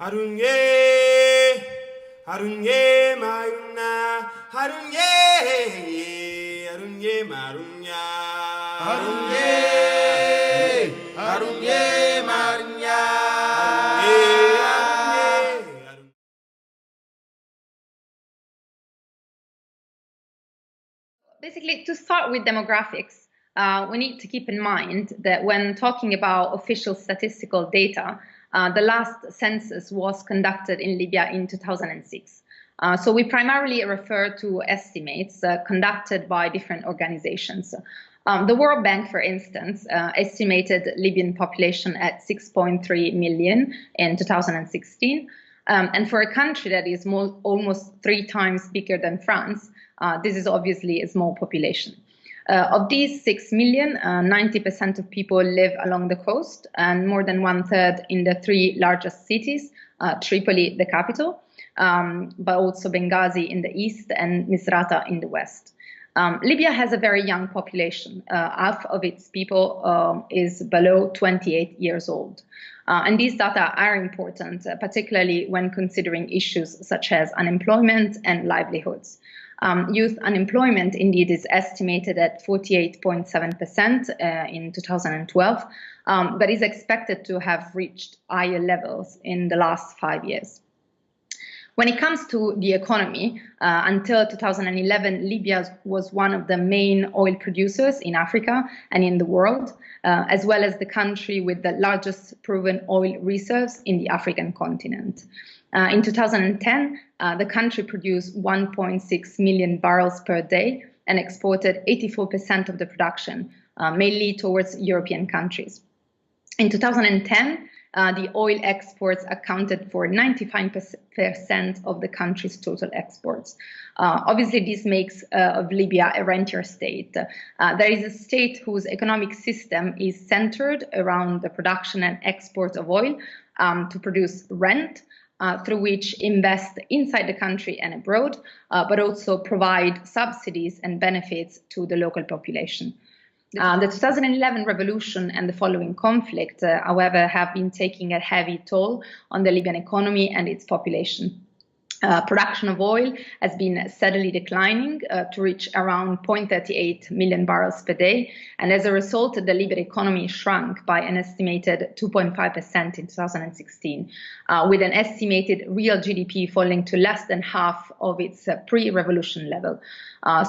Harunye, harunye maruna, harunye, harunye marunya, harunye, harunye marunya, harunye. Basically, to start with demographics, we need to keep in mind that when talking about official statistical data, the last census was conducted in Libya in 2006. So we primarily refer to estimates conducted by different organizations. The World Bank, for instance, estimated Libyan population at 6.3 million in 2016. And for a country that is almost 3 times bigger than France, this is obviously a small population. Of these 6 million, 90% of people live along the coast, and more than 1/3 in the 3 largest cities, Tripoli, the capital, but also Benghazi in the east and Misrata in the west. Libya has a very young population. Half of its people is below 28 years old. And these data are important, particularly when considering issues such as unemployment and livelihoods. Youth unemployment, indeed, is estimated at 48.7% in 2012, but is expected to have reached higher levels in the last 5 years. When it comes to the economy, until 2011, Libya was one of the main oil producers in Africa and in the world, as well as the country with the largest proven oil reserves in the African continent. In 2010, the country produced 1.6 million barrels per day and exported 84% of the production, mainly towards European countries. In 2010, the oil exports accounted for 95% of the country's total exports. Obviously, this makes of Libya a rentier state. There is a state whose economic system is centered around the production and export of oil to produce rent, through which invest inside the country and abroad, but also provide subsidies and benefits to the local population. The 2011 revolution and the following conflict, however, have been taking a heavy toll on the Libyan economy and its population. Production of oil has been steadily declining to reach around 0.38 million barrels per day. And as a result, the Libyan economy shrunk by an estimated 2.5% in 2016, with an estimated real GDP falling to less than half of its pre-revolution level.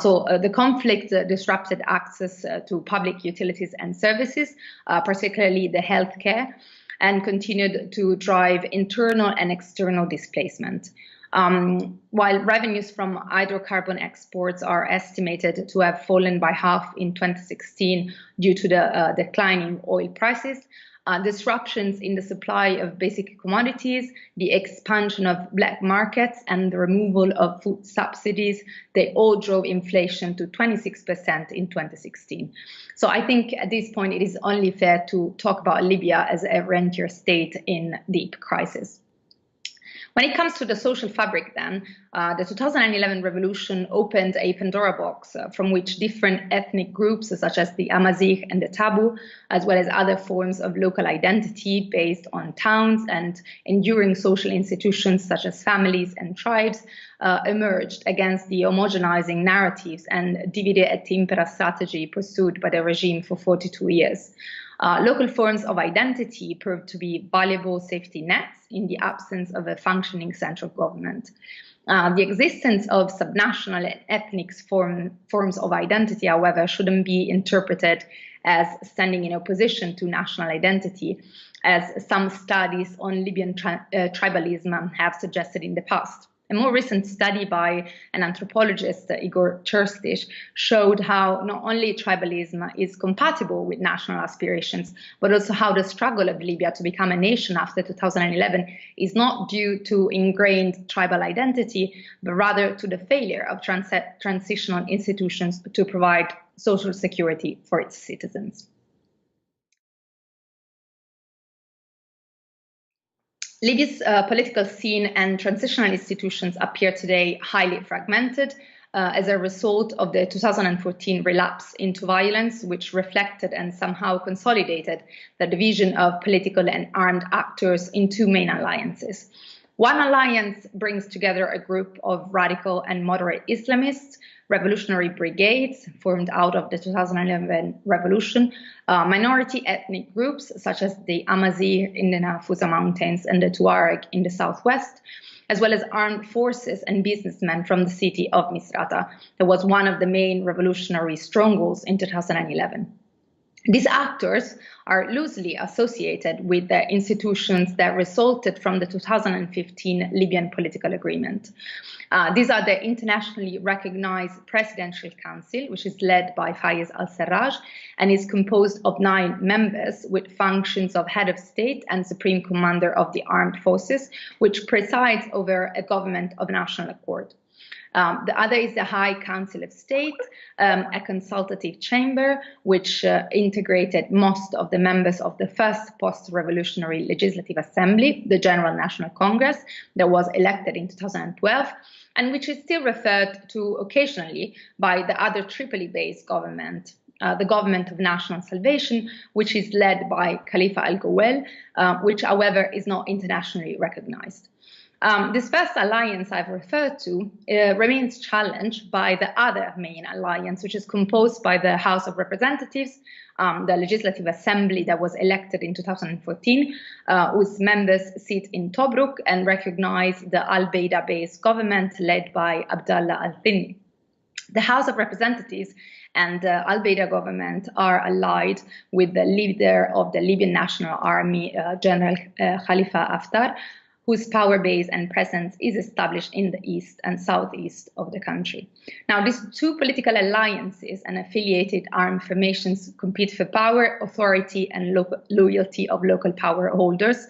So the conflict disrupted access to public utilities and services, particularly the healthcare, and continued to drive internal and external displacement. While revenues from hydrocarbon exports are estimated to have fallen by half in 2016 due to the declining oil prices, disruptions in the supply of basic commodities, the expansion of black markets, and the removal of food subsidies, they all drove inflation to 26% in 2016. So I think at this point it is only fair to talk about Libya as a rentier state in deep crisis. When it comes to the social fabric, then, the 2011 revolution opened a Pandora box from which different ethnic groups, such as the Amazigh and the Tabu, as well as other forms of local identity based on towns and enduring social institutions such as families and tribes, emerged against the homogenizing narratives and divide et impera strategy pursued by the regime for 42 years. Local forms of identity proved to be valuable safety nets in the absence of a functioning central government. The existence of subnational and ethnic forms of identity, however, shouldn't be interpreted as standing in opposition to national identity, as some studies on Libyan tribalism have suggested in the past. A more recent study by an anthropologist, Igor Cherstich, showed how not only tribalism is compatible with national aspirations, but also how the struggle of Libya to become a nation after 2011 is not due to ingrained tribal identity, but rather to the failure of transitional institutions to provide social security for its citizens. Libya's political scene and transitional institutions appear today highly fragmented, as a result of the 2014 relapse into violence, which reflected and somehow consolidated the division of political and armed actors in two main alliances. One alliance brings together a group of radical and moderate Islamists, revolutionary brigades formed out of the 2011 revolution, minority ethnic groups such as the Amazigh in the Nafusa Mountains and the Tuareg in the southwest, as well as armed forces and businessmen from the city of Misrata, that was one of the main revolutionary strongholds in 2011. These actors are loosely associated with the institutions that resulted from the 2015 Libyan political agreement. These are the internationally recognized Presidential Council, which is led by Fayez al-Sarraj and is composed of 9 members with functions of head of state and supreme commander of the armed forces, which presides over a government of national accord. The other is the High Council of State, a consultative chamber which integrated most of the members of the first post-revolutionary Legislative Assembly, the General National Congress, that was elected in 2012, and which is still referred to occasionally by the other Tripoli-based government, the Government of National Salvation, which is led by Khalifa al-Gowel, which, however, is not internationally recognized. This first alliance I've referred to remains challenged by the other main alliance, which is composed by the House of Representatives, the Legislative Assembly that was elected in 2014, whose members sit in Tobruk and recognize the al-Baida-based government led by Abdallah al-Thini. The House of Representatives and the al-Baida government are allied with the leader of the Libyan National Army, General Khalifa Haftar, whose power base and presence is established in the east and southeast of the country. Now, these two political alliances and affiliated armed formations compete for power, authority, and loyalty of local power holders.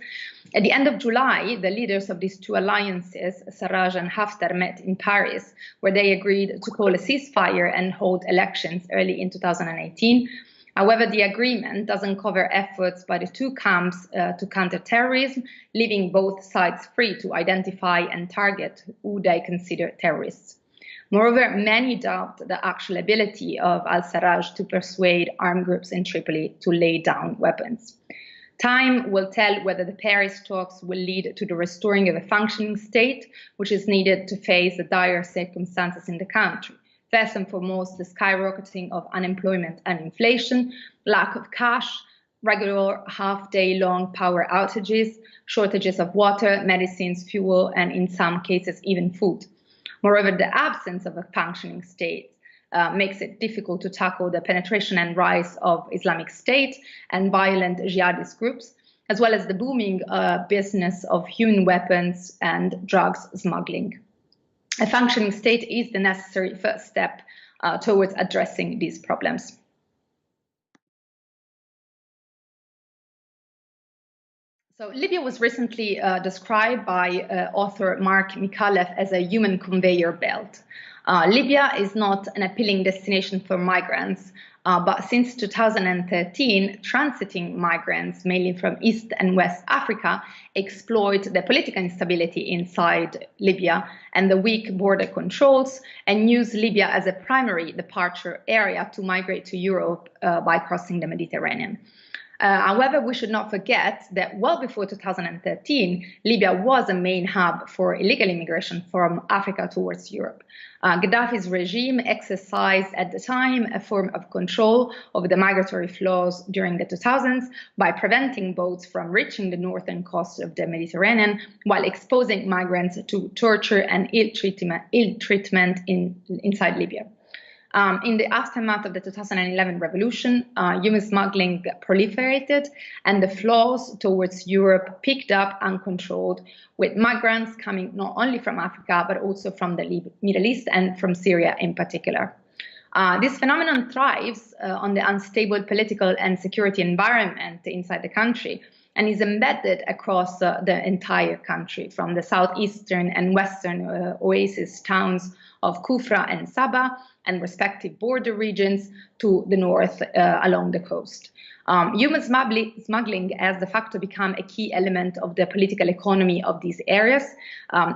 At the end of July, the leaders of these two alliances, Sarraj and Haftar, met in Paris, where they agreed to call a ceasefire and hold elections early in 2018. However, the agreement doesn't cover efforts by the two camps to counter terrorism, leaving both sides free to identify and target who they consider terrorists. Moreover, many doubt the actual ability of al-Sarraj to persuade armed groups in Tripoli to lay down weapons. Time will tell whether the Paris talks will lead to the restoring of a functioning state, which is needed to face the dire circumstances in the country. First and foremost, the skyrocketing of unemployment and inflation, lack of cash, regular half-day-long power outages, shortages of water, medicines, fuel, and in some cases, even food. Moreover, the absence of a functioning state makes it difficult to tackle the penetration and rise of Islamic State and violent jihadist groups, as well as the booming business of human weapons and drugs smuggling. A functioning state is the necessary first step towards addressing these problems. So Libya was recently described by author Mark Micallef as a human conveyor belt. Libya is not an appealing destination for migrants, but since 2013, transiting migrants, mainly from East and West Africa, exploit the political instability inside Libya and the weak border controls and use Libya as a primary departure area to migrate to Europe by crossing the Mediterranean. However, we should not forget that well before 2013, Libya was a main hub for illegal immigration from Africa towards Europe. Gaddafi's regime exercised at the time a form of control over the migratory flows during the 2000s by preventing boats from reaching the northern coast of the Mediterranean while exposing migrants to torture and ill treatment inside Libya. In the aftermath of the 2011 revolution, human smuggling proliferated and the flows towards Europe picked up uncontrolled, with migrants coming not only from Africa, but also from the Middle East and from Syria in particular. This phenomenon thrives on the unstable political and security environment inside the country and is embedded across the entire country, from the southeastern and western oasis towns of Kufra and Saba and respective border regions to the north along the coast. Human smuggling has de facto become a key element of the political economy of these areas.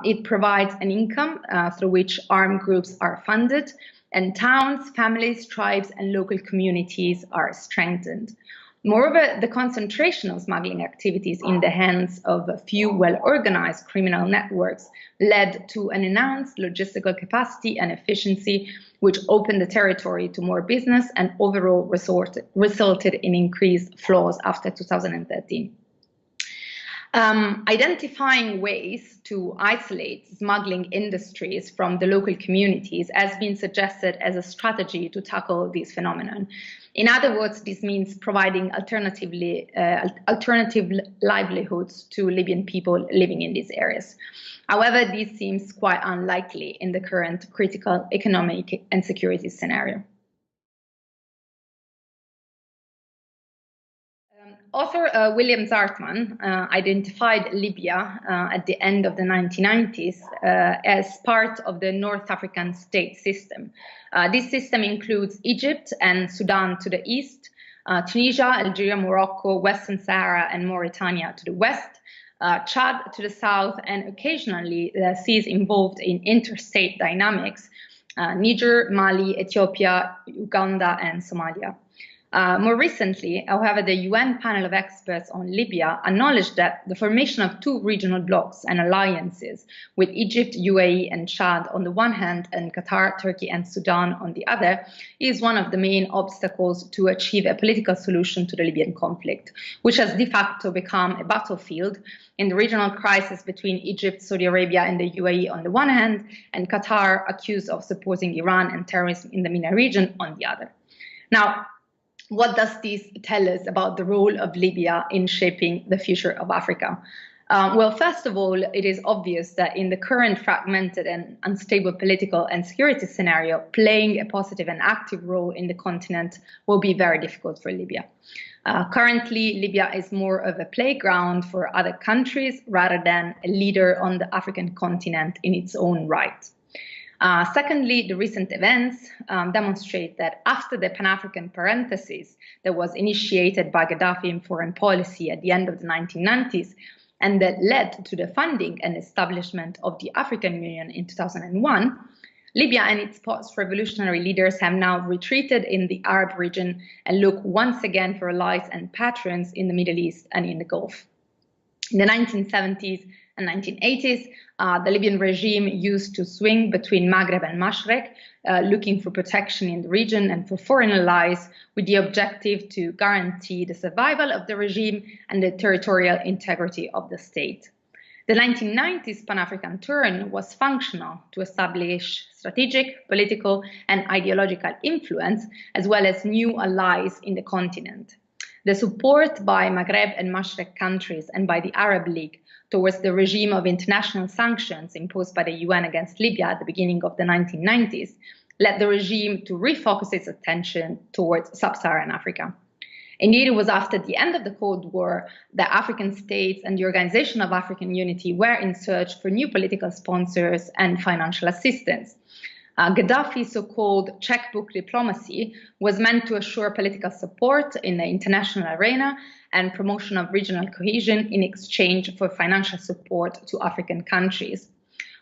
It provides an income through which armed groups are funded, and towns, families, tribes, and local communities are strengthened. Moreover, the concentration of smuggling activities in the hands of a few well-organized criminal networks led to an enhanced logistical capacity and efficiency, which opened the territory to more business and overall resulted in increased flows after 2013. Identifying ways to isolate smuggling industries from the local communities has been suggested as a strategy to tackle this phenomenon. In other words, this means providing alternative livelihoods to Libyan people living in these areas. However, this seems quite unlikely in the current critical economic and security scenario. Author William Zartman identified Libya at the end of the 1990s as part of the North African state system. This system includes Egypt and Sudan to the east, Tunisia, Algeria, Morocco, Western Sahara, and Mauritania to the west, Chad to the south, and occasionally sees involved in interstate dynamics, Niger, Mali, Ethiopia, Uganda, and Somalia. More recently, however, the UN panel of experts on Libya acknowledged that the formation of two regional blocs and alliances with Egypt, UAE, and Chad on the one hand, and Qatar, Turkey, and Sudan on the other, is one of the main obstacles to achieve a political solution to the Libyan conflict, which has de facto become a battlefield in the regional crisis between Egypt, Saudi Arabia, and the UAE on the one hand, and Qatar, accused of supporting Iran and terrorism in the MENA region on the other. Now, what does this tell us about the role of Libya in shaping the future of Africa? Well, first of all, it is obvious that in the current fragmented and unstable political and security scenario, playing a positive and active role in the continent will be very difficult for Libya. Currently, Libya is more of a playground for other countries rather than a leader on the African continent in its own right. Secondly, the recent events demonstrate that after the Pan-African parenthesis that was initiated by Gaddafi in foreign policy at the end of the 1990s, and that led to the funding and establishment of the African Union in 2001, Libya and its post-revolutionary leaders have now retreated in the Arab region and look once again for allies and patrons in the Middle East and in the Gulf. In the 1970s and 1980s, the Libyan regime used to swing between Maghreb and Mashrek, looking for protection in the region and for foreign allies, with the objective to guarantee the survival of the regime and the territorial integrity of the state. The 1990s Pan-African turn was functional to establish strategic, political, and ideological influence, as well as new allies in the continent. The support by Maghreb and Mashrek countries and by the Arab League towards the regime of international sanctions imposed by the UN against Libya at the beginning of the 1990s led the regime to refocus its attention towards sub-Saharan Africa. Indeed, it was after the end of the Cold War that African states and the Organization of African Unity were in search for new political sponsors and financial assistance. Gaddafi's so-called checkbook diplomacy was meant to assure political support in the international arena and promotion of regional cohesion in exchange for financial support to African countries.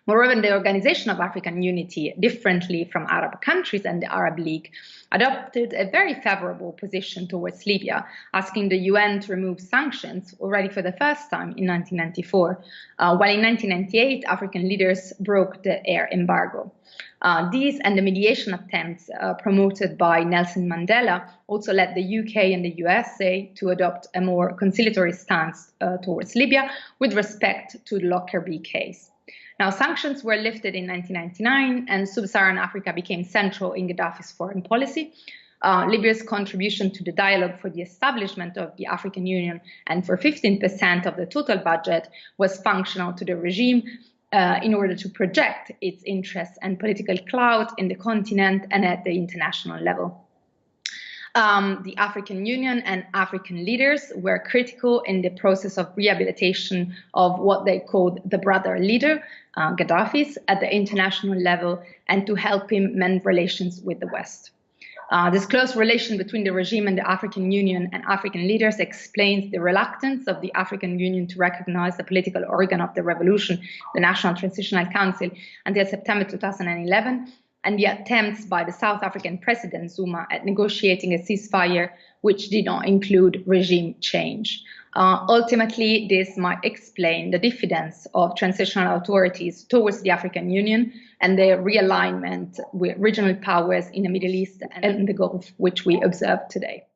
Moreover, the Organization of African Unity, differently from Arab countries and the Arab League, adopted a very favorable position towards Libya, asking the UN to remove sanctions already for the first time in 1994, while in 1998 African leaders broke the air embargo. These and the mediation attempts promoted by Nelson Mandela also led the UK and the USA to adopt a more conciliatory stance towards Libya with respect to the Lockerbie case. Now, sanctions were lifted in 1999 and sub-Saharan Africa became central in Gaddafi's foreign policy. Libya's contribution to the dialogue for the establishment of the African Union and for 15% of the total budget was functional to the regime in order to project its interests and political clout in the continent and at the international level. The African Union and African leaders were critical in the process of rehabilitation of what they called the brother leader, Gaddafi's, at the international level and to help him mend relations with the West. This close relation between the regime and the African Union and African leaders explains the reluctance of the African Union to recognize the political organ of the revolution, the National Transitional Council, until September 2011, and the attempts by the South African President Zuma at negotiating a ceasefire which did not include regime change. Ultimately, this might explain the diffidence of transitional authorities towards the African Union and their realignment with regional powers in the Middle East and the Gulf, which we observe today.